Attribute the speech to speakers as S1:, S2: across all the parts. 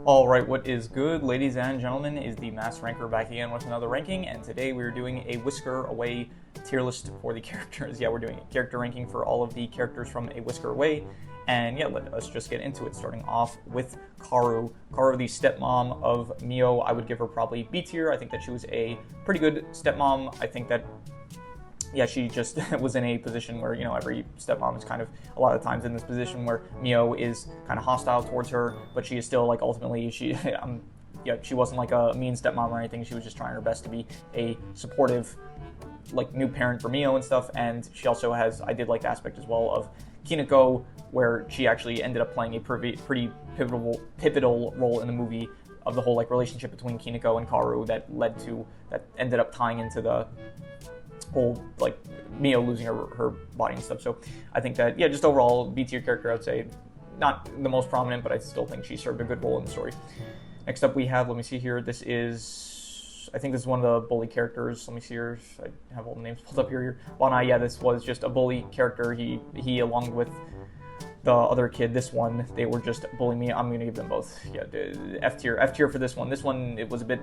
S1: Alright, what is good, ladies and gentlemen, is the Mass Ranker back again with another ranking, and today we're doing a Whisker Away tier list for the characters. Yeah, we're doing a character ranking for all of the characters from a Whisker Away, and yeah, let us just get into it, starting off with Karu. Karu, the stepmom of Mio. I would give her probably B tier. I think that she was a pretty good stepmom. I think that she just was in a position where, every stepmom is kind of a lot of times in this position where Mio is kind of hostile towards her, but she is still like ultimately she wasn't like a mean stepmom or anything. She was just trying her best to be a supportive like new parent for Mio and stuff. And she also has, I did like the aspect as well of Kineko, where she actually ended up playing a pretty pivotal role in the movie of the whole like relationship between Kineko and Karu that ended up tying into the whole like Mio losing her body and stuff. So I think that just overall B tier character. I would say not the most prominent, but I still think she served a good role in the story. Next up we have, let me see here, I think this is one of the bully characters. Let me see here, I have all the names pulled up here. Bonai, yeah, this was just a bully character. He along with the other kid, this one, they were just bullying me. I'm gonna give them both F tier for this one. This one, it was a bit,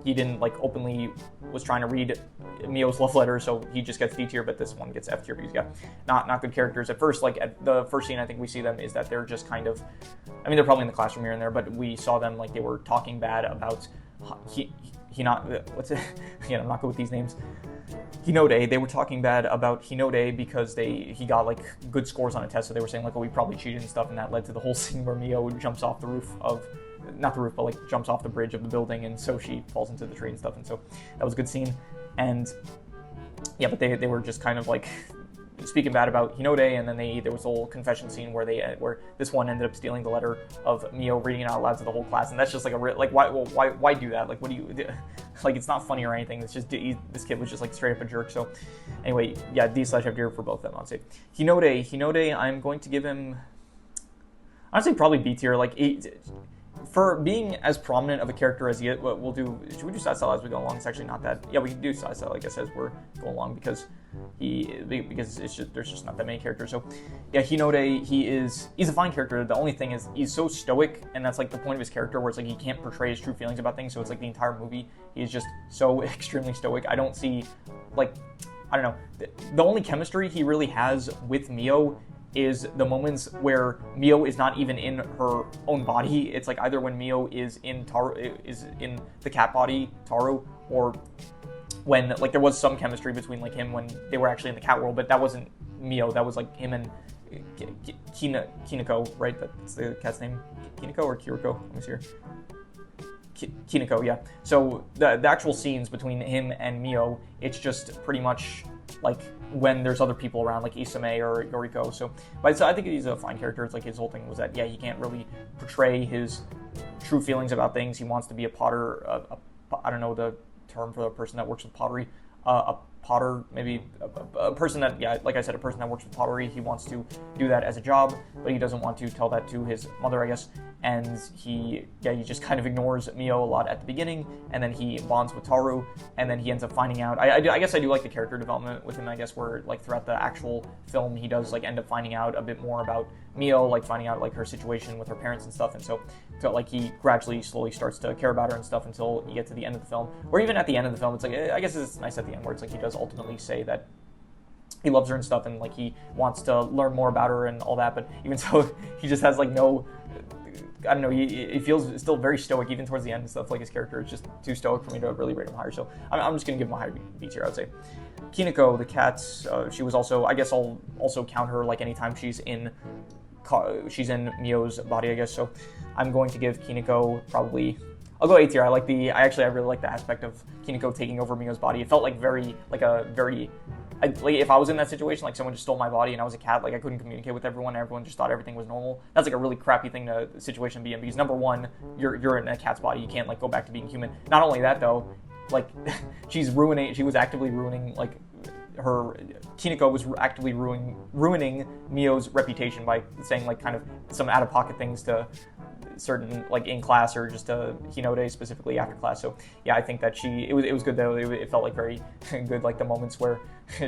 S1: he didn't like openly was trying to read Mio's love letter, so he just gets D tier, but this one gets F tier because not good characters. At first, like at the first scene I think we see them is that they're just kind of, they're probably in the classroom here and there, but we saw them like they were talking bad about I'm not good with these names. Hinode, they were talking bad about Hinode because he got like good scores on a test, so they were saying like, oh, we probably cheated and stuff, and that led to the whole scene where Mio jumps off the roof of, not the roof, but like jumps off the bridge of the building, and so she falls into the tree and stuff, and so that was a good scene. And yeah, but they were just kind of like speaking bad about Hinode, and then there was a whole confession scene where this one ended up stealing the letter of Mio, reading it out loud to the whole class, and that's just like why do that? Like, what do you like? It's not funny or anything. It's just this kid was just like straight up a jerk. So anyway, yeah, D/F tier for both of them. I'd say Hinode, I'm going to give him, I'd say probably B tier. Like for being as prominent of a character as he is. Should we do side style as we go along? It's actually not that. Yeah, we can do side style, I guess, as we're going along because there's just not that many characters. So yeah, Hinode, he's a fine character. The only thing is he's so stoic, and that's like the point of his character, where it's like he can't portray his true feelings about things. So it's like the entire movie he is just so extremely stoic. I don't see, like, I don't know, the only chemistry he really has with Mio is the moments where Mio is not even in her own body. It's like either when Mio is in the cat body, Taro, or when like there was some chemistry between like him when they were actually in the cat world, but that wasn't Mio. That was like him and Kineko, right? That's the cat's name, Kineko or Kiriko? Let me see here. Kineko, yeah. So the actual scenes between him and Mio, it's just pretty much like when there's other people around, like Isame or Yoriko. So I think he's a fine character. It's like his whole thing was that, he can't really portray his true feelings about things. He wants to be a potter, I don't know the term for the person that works with pottery, a potter, maybe a person that, like I said, a person that works with pottery. He wants to do that as a job, but he doesn't want to tell that to his mother, I guess. And he just kind of ignores Mio a lot at the beginning, and then he bonds with Taru, and then he ends up finding out. I guess I do like the character development with him, I guess, where like throughout the actual film he does like end up finding out a bit more about Mio, like finding out like her situation with her parents and stuff, and so like he gradually, slowly starts to care about her and stuff until you get to the end of the film, or even at the end of the film, it's like, I guess it's nice at the end where it's like he does ultimately say that he loves her and stuff, and like he wants to learn more about her and all that, but even so, he just has like no, I don't know, he feels still very stoic even towards the end and stuff. Like his character is just too stoic for me to really rate him higher, so I'm just going to give him a higher B tier, I would say. Kineko, the cat, she was also, I guess I'll also count her like anytime she's in Mio's body, I guess, so I'm going to give Kineko probably, I'll go A tier. I really like the aspect of Kineko taking over Mio's body. It felt like if I was in that situation, like someone just stole my body and I was a cat, like I couldn't communicate with everyone, everyone just thought everything was normal. That's like a really crappy situation to be in, because number one, you're in a cat's body, you can't like go back to being human. Not only that though, like she was actively ruining like Kineko was actively ruining Mio's reputation by saying like kind of some out of pocket things to certain, like in class or just Hinode specifically after class. So yeah, I think that it was good though. It felt like very good, like the moments where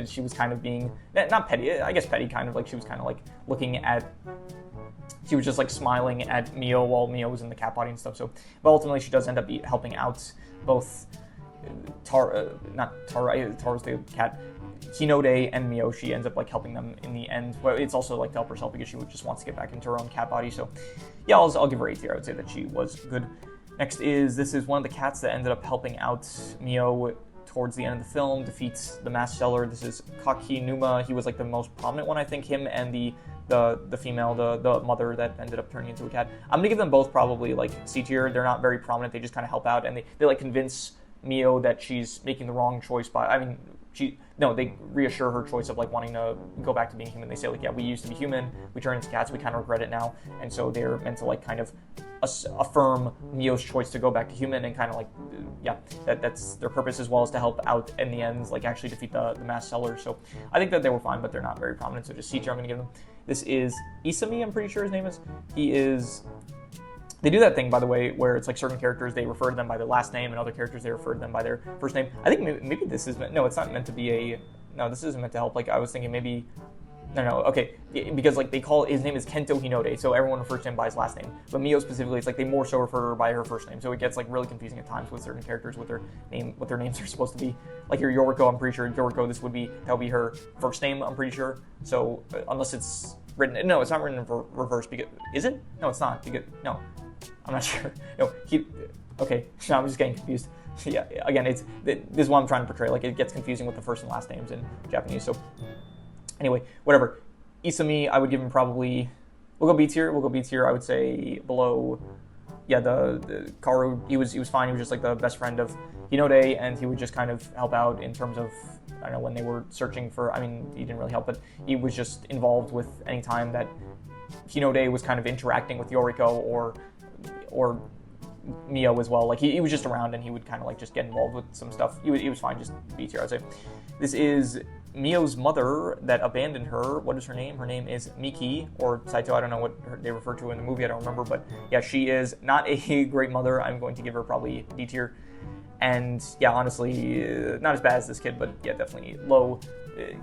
S1: she was kind of being not petty, I guess petty, kind of like she was kind of like looking at she was just like smiling at Mio while Mio was in the cat body and stuff. So, but ultimately she does end up helping out both Tara's the cat, Hinode and Mio. She ends up like helping them in the end. But it's also like to help herself because she just wants to get back into her own cat body. So yeah, I'll give her A tier. I would say that she was good. Next this is one of the cats that ended up helping out Mio towards the end of the film, defeats the mask seller. This is Kakinuma. He was like the most prominent one, I think. Him and the female, the mother that ended up turning into a cat. I'm gonna give them both probably like C tier. They're not very prominent. They just kind of help out, and they like convince Mio that she's making the wrong choice they reassure her choice of like wanting to go back to being human. They say like, yeah, we used to be human, we turned into cats, we kind of regret it now, and so they're meant to like kind of affirm Mio's choice to go back to human, and kind of like, yeah, that's their purpose, as well as to help out in the end, like actually defeat the mask seller. So I think that they were fine, but they're not very prominent, so just C tier I'm gonna give them. This is Isami, I'm pretty sure his name is. They do that thing, by the way, where it's like certain characters, they refer to them by their last name, and other characters, they refer to them by their first name. I think maybe this is no, it's not meant to be this isn't meant to help. Like, I was thinking maybe, okay, because like they call, his name is Kento Hinode, so everyone refers to him by his last name. But Mio specifically, it's like they more so refer to her by her first name, so it gets like really confusing at times with certain characters with their name, what their names are supposed to be. Like your Yoriko, I'm pretty sure Yoriko, that would be her first name, I'm pretty sure. So unless it's written, no, it's not written in reverse, because, is it? No, it's not, because, no. I'm not sure. No, okay, no, I'm just getting confused. Yeah, again, this is what I'm trying to portray. Like, it gets confusing with the first and last names in Japanese. So, anyway, whatever. Isami, I would give him probably, we'll go B tier. I would say below, yeah, the Karu, he was fine. He was just like the best friend of Hinode, and he would just kind of help out in terms of, I don't know, when they were searching for, I mean, he didn't really help, but he was just involved with any time that Hinode was kind of interacting with Yoriko or Mio as well. Like, he was just around, and he would kind of like just get involved with some stuff. He was fine, just B tier, I'd say. This is Mio's mother that abandoned her. What is her name? Her name is Miki, or Saito. I don't know what they refer to in the movie. I don't remember, but yeah, she is not a great mother. I'm going to give her probably D tier. And yeah, honestly, not as bad as this kid, but yeah, definitely low.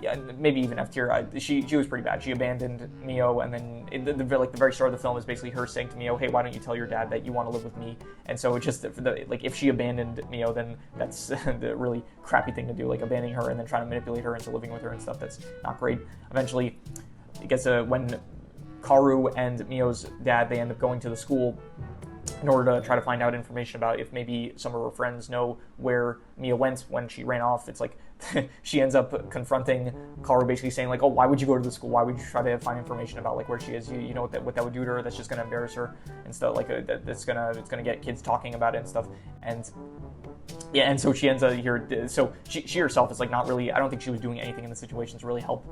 S1: Yeah, maybe even F tier. She was pretty bad. She abandoned Mio, and then the very start of the film is basically her saying to Mio, "Hey, why don't you tell your dad that you want to live with me?" And so it's just like, if she abandoned Mio, then that's the really crappy thing to do, like abandoning her and then trying to manipulate her into living with her and stuff. That's not great. Eventually, I guess when Karu and Mio's dad, they end up going to the school in order to try to find out information about if maybe some of her friends know where Mio went when she ran off. It's like she ends up confronting Karu, basically saying like, "Oh, why would you go to the school? Why would you try to find information about like where she is? You know what that would do to her? That's just gonna embarrass her and stuff. Like it's gonna get kids talking about it and stuff." And yeah, and so she ends up here. So she herself is like not really. I don't think she was doing anything in the situation to really help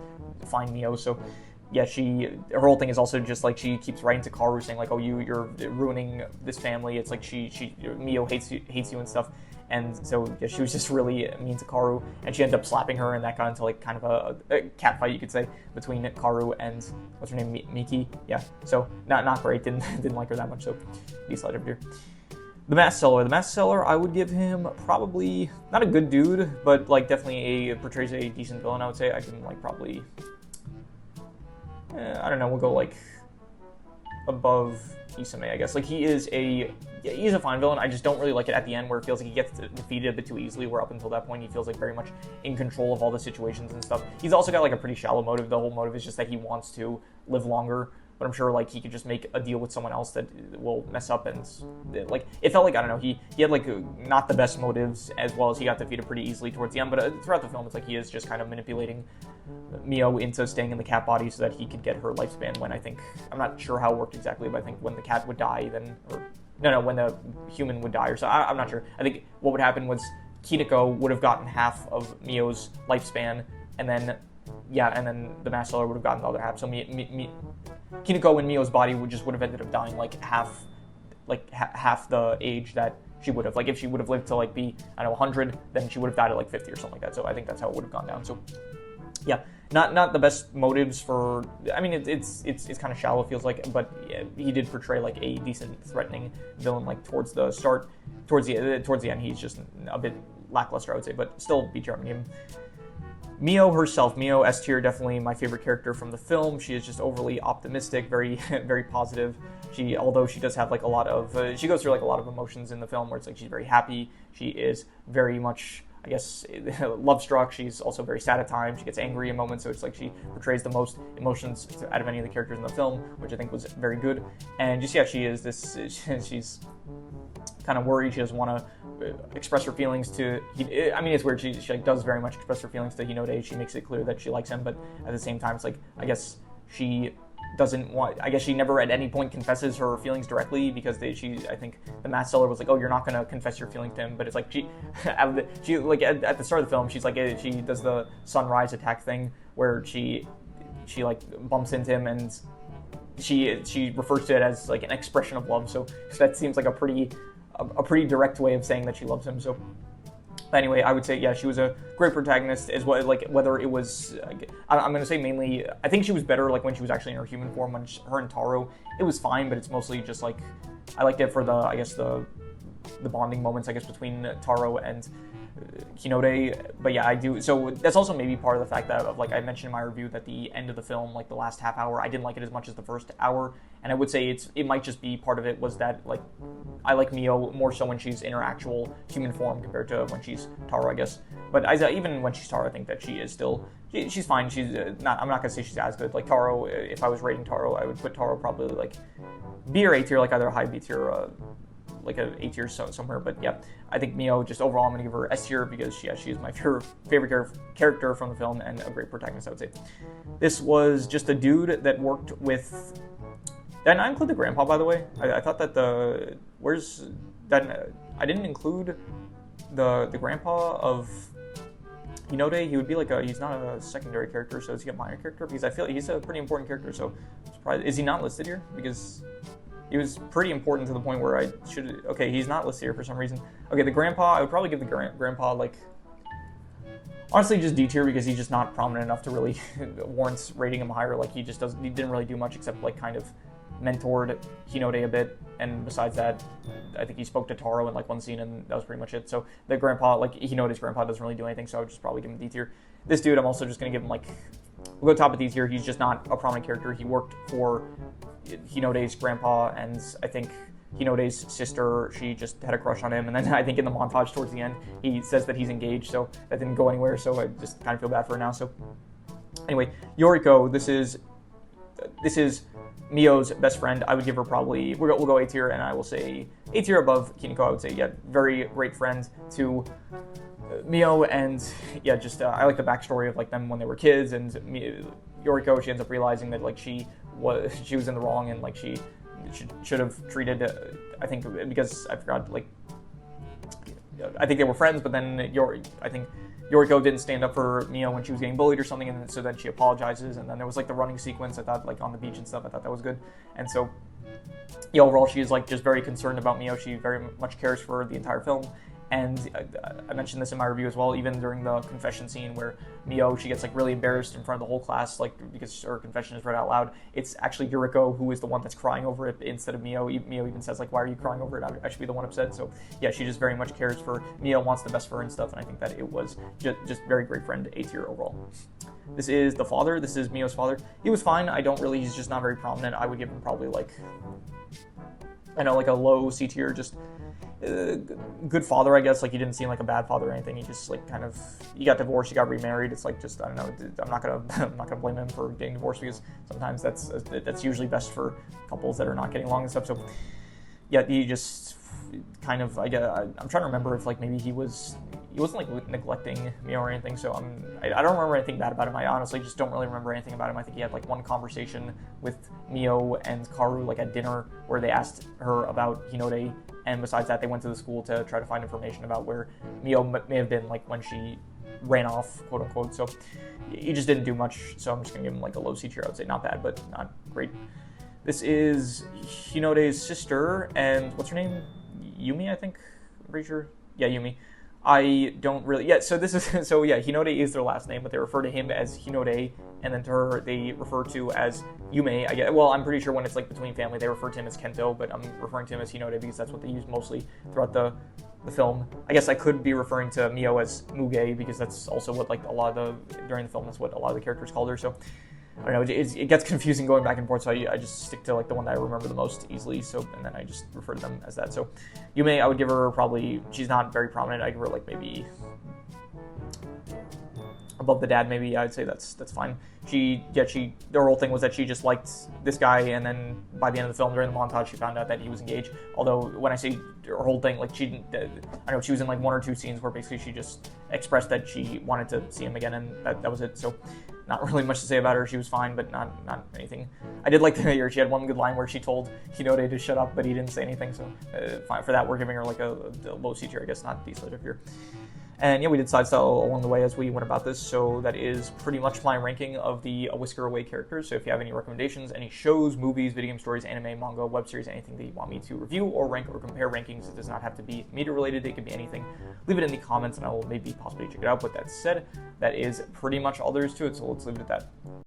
S1: find Mio. So yeah, her whole thing is also just like she keeps writing to Karu saying like, "Oh, you're ruining this family." It's like Mio hates you and stuff. And so yeah, she was just really mean to Karu, and she ended up slapping her, and that got into like kind of a cat fight, you could say, between Karu and what's her name, Miki. Yeah, so not great. Didn't like her that much. So B slide over here. The mask seller, I would give him probably not a good dude, but like definitely portrays a decent villain. I would say I'd give him like probably. I don't know, we'll go like above Isame, I guess. Like he's a fine villain. I just don't really like it at the end where it feels like he gets defeated a bit too easily, where up until that point he feels like very much in control of all the situations and stuff. He's also got like a pretty shallow motive. The whole motive is just that he wants to live longer, but I'm sure like he could just make a deal with someone else that will mess up, and like it felt like, I don't know, he had like not the best motives, as well as he got defeated pretty easily towards the end. But throughout the film, it's like he is just kind of manipulating Mio into staying in the cat body so that he could get her lifespan. When I'm not sure how it worked exactly, but I think when the cat would die, when the human would die, or so. I'm not sure. I think what would happen was Kineko would have gotten half of Mio's lifespan, and then the mask seller would have gotten the other half. So Kineko in Mio's body would have ended up dying like half the age that she would have. Like if she would have lived to like be, I don't know, 100, then she would have died at like 50 or something like that. So I think that's how it would have gone down. So yeah, not the best motives for. I mean, it's kind of shallow, feels like, but yeah, he did portray like a decent threatening villain. Like towards the start, towards the end, he's just a bit lackluster, I would say, but still B tier. Mio herself, Mio S tier, definitely my favorite character from the film. She is just overly optimistic, very very positive. Although she does have like a lot of, she goes through like a lot of emotions in the film where it's like she's very happy. She is very much, I guess, love struck. She's also very sad at times. She gets angry in moments, so it's like she portrays the most emotions out of any of the characters in the film, which I think was very good. And just, yeah, she is this, she's kind of worried. She doesn't want to express her feelings to, I mean, it's weird. She like does very much express her feelings to Hinode. She makes it clear that she likes him, but at the same time, it's like, I guess she doesn't want, I guess she never at any point confesses her feelings directly, because I think the math seller was like, oh, you're not going to confess your feelings to him, but it's like she like at the start of the film, she's like, she does the sunrise attack thing where she like bumps into him, and she refers to it as like an expression of love, so that seems like a pretty direct way of saying that she loves him. So anyway, I would say, yeah, she was a great protagonist, as well. Like, whether it was, I'm going to say mainly, I think she was better like when she was actually in her human form. When her and Taro, it was fine, but it's mostly just like, I liked it for the, I guess, the bonding moments, I guess, between Taro and Hinode. But yeah, I do. So that's also maybe part of the fact that, like I mentioned in my review, that the end of the film, like the last half hour, I didn't like it as much as the first hour. And I would say it might just be part of it was that, like, I like Mio more so when she's in her actual human form compared to when she's Taro, I guess. But even when she's Taro, I think that she is still, she's fine. She's not, I'm not gonna say she's as good. Like Taro, if I was rating Taro, I would put Taro probably like B or A tier, like either a high B tier or like a A tier somewhere. But yeah, I think Mio, just overall, I'm gonna give her S tier, because she is my favorite character from the film and a great protagonist, I would say. This was just a dude that worked with. Did I not include the grandpa, by the way? I thought that I didn't include the grandpa of Hinode. He would be like he's not a secondary character, so is he a minor character? Because I feel he's a pretty important character, so I'm surprised. Is he not listed here? Because he was pretty important to the point where I should, okay, he's not listed here for some reason. Okay, the grandpa, I would probably give the grandpa, like, honestly, just D tier, because he's just not prominent enough to really warrants rating him higher. Like, he didn't really do much except like kind of mentored Hinode a bit, and besides that, I think he spoke to Taro in like one scene, and that was pretty much it. So the grandpa, like Hinode's grandpa, doesn't really do anything, so I would just probably give him D tier. This dude, I'm also just gonna give him like, we'll go top of D tier. He's just not a prominent character. He worked for Hinode's grandpa, and I think Hinode's sister, she just had a crush on him, and then I think in the montage towards the end, he says that he's engaged, so that didn't go anywhere, so I just kind of feel bad for her now. So anyway, Yoriko, this is Mio's best friend. I would give her probably, we'll go A tier, and I will say A tier above Kiniko. I would say, yeah, very great friend to Mio, and yeah, just I like the backstory of like them when they were kids, and Yoriko, she ends up realizing that like she was in the wrong, and like she should have treated, I think, because I forgot, like, I think they were friends, but then I think Yoriko didn't stand up for Mio when she was getting bullied or something, and so then she apologizes, and then there was like the running sequence, I thought, like on the beach and stuff, I thought that was good. And so yeah, overall, she is like just very concerned about Mio. She very much cares for the entire film. And I mentioned this in my review as well, even during the confession scene where Mio, she gets like really embarrassed in front of the whole class, like because her confession is read out loud. It's actually Yuriko who is the one that's crying over it instead of Mio. Mio even says like, why are you crying over it? I should be the one upset. So yeah, she just very much cares for Mio, wants the best for her and stuff. And I think that it was just very great friend, A tier overall. This is the father. This is Mio's father. He was fine. He's just not very prominent. I would give him probably like, I know, like a low C tier, just good father, I guess. Like, he didn't seem like a bad father or anything. He just like kind of, he got divorced, he got remarried. It's like, just, I don't know, I'm not gonna blame him for getting divorced, because sometimes that's usually best for couples that are not getting along and stuff. So yeah, he just kind of, I'm trying to remember if like maybe he wasn't like neglecting me or anything. So I don't remember anything bad about him. I honestly just don't really remember anything about him. I think he had like one conversation with Mio and Karu, like at dinner, where they asked her about Hinode, and besides that, they went to the school to try to find information about where Mio may have been, like when she ran off, quote unquote. So he just didn't do much. So I'm just gonna give him like a low C tier. I would say not bad, but not great. This is Hinode's sister, and what's her name? Yumi, I think. I'm pretty sure. Yeah, Yumi. I don't really. Yeah, so this is so yeah. Hinode is their last name, but they refer to him as Hinode, and then to her they refer to as Yume. I guess. Well, I'm pretty sure when it's like between family, they refer to him as Kento, but I'm referring to him as Hinode because that's what they use mostly throughout the film. I guess I could be referring to Mio as Muge because that's also what like a lot of the during the film that's what a lot of the characters called her. So I don't know, it gets confusing going back and forth, so I just stick to like the one that I remember the most easily. So and then I just refer to them as that. So Yume, I would give her probably, she's not very prominent. I give her like maybe above the dad, maybe. I'd say that's fine. The whole thing was that she just liked this guy, and then by the end of the film, during the montage, she found out that he was engaged. Although when I say her whole thing, like she didn't, I know she was in like 1 or 2 scenes where basically she just expressed that she wanted to see him again, and that was it. So not really much to say about her. She was fine, but not anything. I did like the she had one good line where she told Hinode to shut up, but he didn't say anything. So fine for that. We're giving her like a low C tier, I guess, not D tier. And yeah, we did side style along the way as we went about this, so that is pretty much my ranking of the Whisker Away characters. So if you have any recommendations, any shows, movies, video game stories, anime, manga, web series, anything that you want me to review or rank or compare rankings, it does not have to be media related, it can be anything. Leave it in the comments and I will maybe possibly check it out. But that said, that is pretty much all there is to it, so let's leave it at that.